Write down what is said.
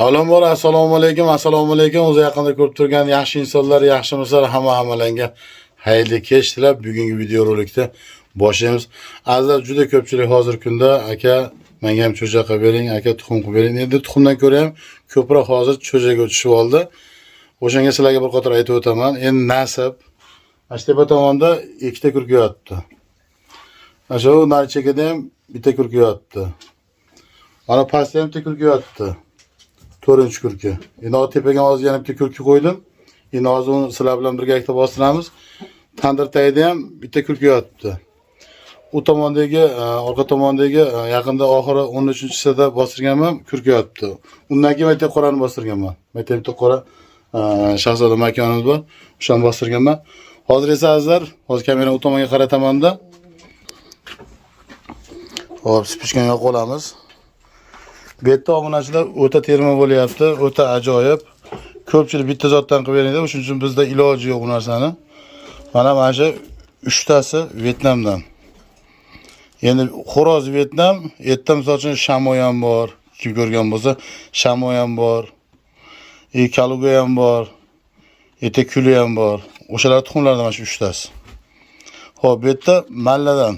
Avvalambor assalomu alaykum. O'zi yaqinda ko'rib turgan yaxshi insonlar, yaxshi mislar hammalarga xayrli kech tilab, bugungi video rolikda boshlaymiz. Azizlar, juda ko'pchilik hozir kunda aka menga ham cho'ja qilib bering, aka tuxum qilib bering. Endi tuxumdan ko'ra ham ko'proq hozir cho'jaga o'tishib oldi. O'shanga sizlarga bir qator aytib o'taman. Endi nasib Ashtepa tomonda ikkita kurka yotibdi. Mana shu nari chekada ham bitta kurka yotibdi. Mana pastda ham bitta kurka yotibdi. 4-kurka. Endi tepaga hozir yana bitta kurka qo'ydim. Endi hozir uni sizlar bilan birgalikda bostiramiz. Tandir tagida ham bitta kurka yotibdi. U tomondagi, orqa tomondagi yaqinda oxiri 13-sida bostirganman, kurka yotibdi. Undan keyin bitta qorani bostirganman. Bitta qora Shahzoda makonimiz bor. O'shani bostirganman. Hozir esa azizlar, hozir kamerani u tomonga qarataman-da. Hop, spishkanga qo'yamiz. Bu yerda obunachilar o'ta terma bo'lyapti, o'ta ajoyib. Ko'pchilik bitta zotdan qilib beringda, shuning uchun bizda iloji yo'q bu narsani. Mana shu 3tasi Vyetnamdan. Endi xo'roz Vyetnam, yerda misol uchun Shamoy ham bor, kim ko'rgan bo'lsa, Shamoy ham bor. Kaluga ham bor. Ete kuli ham bor. O'shalar tuxumlardan mana shu 3tasi. Xo'p, bu yerda malladan